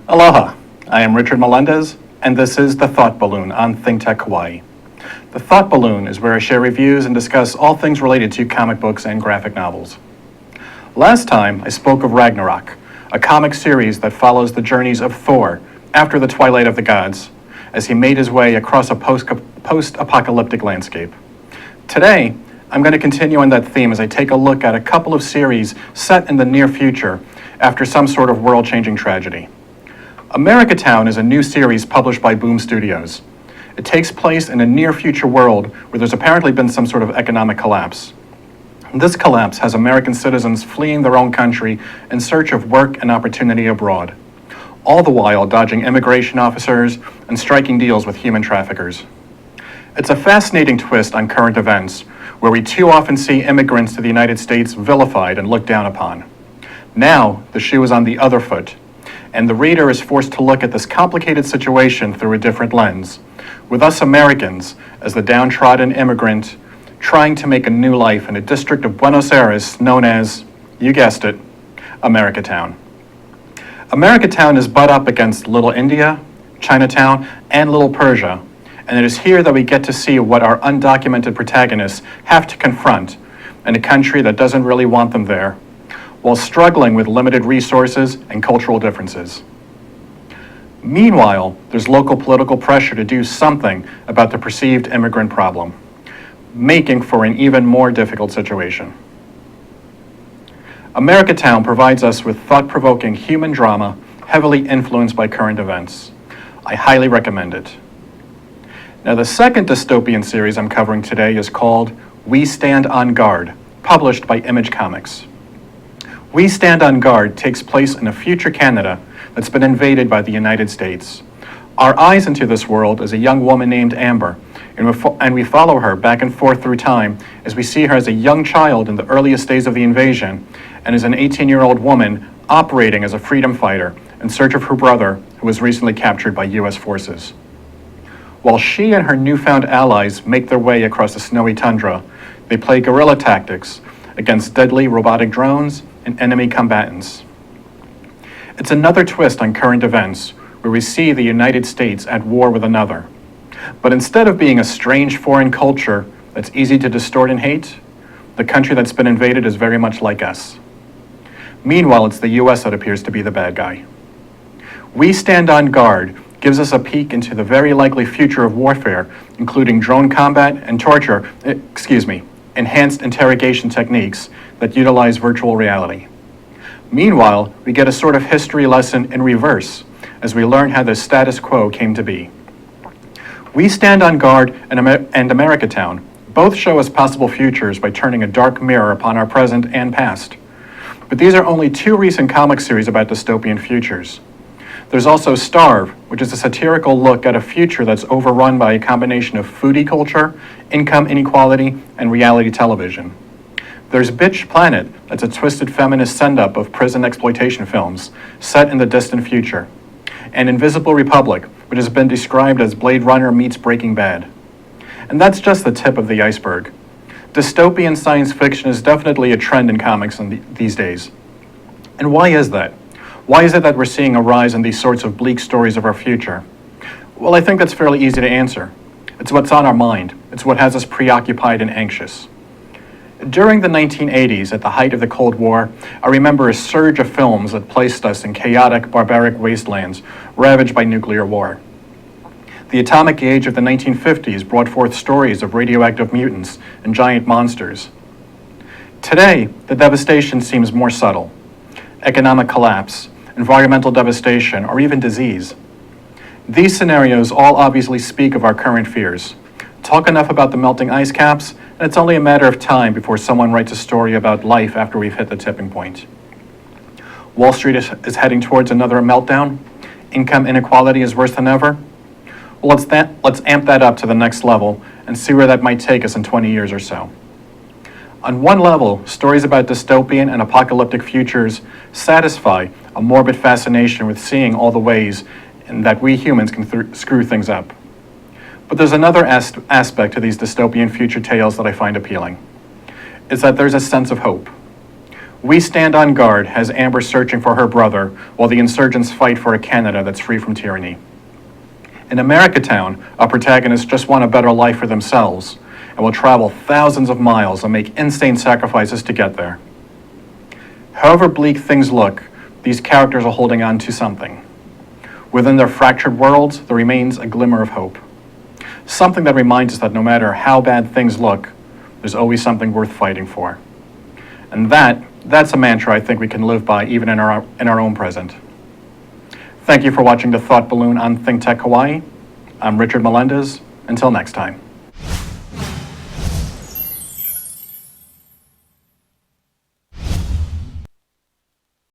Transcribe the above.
Aloha, I am Richard Melendez, and this is The Thought Balloon on ThinkTech Hawaii. The Thought Balloon is where I share reviews and discuss all things related to comic books and graphic novels. Last time, I spoke of Ragnarok, a comic series that follows the journeys of Thor after the twilight of the gods, as he made his way across a post-apocalyptic landscape. Today, I'm going to continue on that theme as I take a look at a couple of series set in the near future after some sort of world-changing tragedy. Americatown is a new series published by Boom Studios. It takes place in a near-future world where there's apparently been some sort of economic collapse. This collapse has American citizens fleeing their own country in search of work and opportunity abroad, all the while dodging immigration officers and striking deals with human traffickers. It's a fascinating twist on current events, where we too often see immigrants to the United States vilified and looked down upon. Now, the shoe is on the other foot, and the reader is forced to look at this complicated situation through a different lens, with us Americans as the downtrodden immigrant trying to make a new life in a district of Buenos Aires known as, you guessed it, Americatown. Americatown is butt up against Little India, Chinatown, and Little Persia, and it is here that we get to see what our undocumented protagonists have to confront in a country that doesn't really want them there, while struggling with limited resources and cultural differences. Meanwhile, there's local political pressure to do something about the perceived immigrant problem, making for an even more difficult situation. Americatown provides us with thought-provoking human drama heavily influenced by current events. I highly recommend it. Now, the second dystopian series I'm covering today is called We Stand on Guard, published by Image Comics. We Stand on Guard takes place in a future Canada that's been invaded by the United States. Our eyes into this world is a young woman named Amber, and we follow her back and forth through time as we see her as a young child in the earliest days of the invasion and as an 18-year-old woman operating as a freedom fighter in search of her brother who was recently captured by U.S. forces. While she and her newfound allies make their way across the snowy tundra, they play guerrilla tactics against deadly robotic drones and enemy combatants. It's another twist on current events where we see the United States at war with another. But instead of being a strange foreign culture that's easy to distort and hate, the country that's been invaded is very much like us. Meanwhile, it's the US that appears to be the bad guy. We Stand on Guard gives us a peek into the very likely future of warfare, including drone combat and enhanced interrogation techniques that utilize virtual reality. Meanwhile, we get a sort of history lesson in reverse as we learn how the status quo came to be. We Stand on Guard and Americatown both show us possible futures by turning a dark mirror upon our present and past. But these are only two recent comic series about dystopian futures. There's also Starve, which is a satirical look at a future that's overrun by a combination of foodie culture, income inequality, and reality television. There's Bitch Planet, that's a twisted feminist send-up of prison exploitation films set in the distant future. And Invisible Republic, which has been described as Blade Runner meets Breaking Bad. And that's just the tip of the iceberg. Dystopian science fiction is definitely a trend in comics these days. And why is that? Why is it that we're seeing a rise in these sorts of bleak stories of our future? Well, I think that's fairly easy to answer. It's what's on our mind. It's what has us preoccupied and anxious. During the 1980s, at the height of the Cold War, I remember a surge of films that placed us in chaotic, barbaric wastelands ravaged by nuclear war. The atomic age of the 1950s brought forth stories of radioactive mutants and giant monsters. Today, the devastation seems more subtle. Economic collapse, environmental devastation, or even disease. These scenarios all obviously speak of our current fears. Talk enough about the melting ice caps, and it's only a matter of time before someone writes a story about life after we've hit the tipping point. Wall Street is heading towards another meltdown. Income inequality is worse than ever. Well, let's amp that up to the next level and see where that might take us in 20 years or so. On one level, stories about dystopian and apocalyptic futures satisfy a morbid fascination with seeing all the ways in that we humans can screw things up. But there's another aspect to these dystopian future tales that I find appealing. It's that there's a sense of hope. We stand on guard as Amber's searching for her brother while the insurgents fight for a Canada that's free from tyranny. In Americatown, our protagonists just want a better life for themselves and will travel thousands of miles and make insane sacrifices to get there. However bleak things look, these characters are holding on to something. Within their fractured worlds, there remains a glimmer of hope. Something that reminds us that no matter how bad things look, there's always something worth fighting for. And that's a mantra I think we can live by even in our own present. Thank you for watching the Thought Balloon on ThinkTech Hawaii. I'm Richard Melendez. Until next time.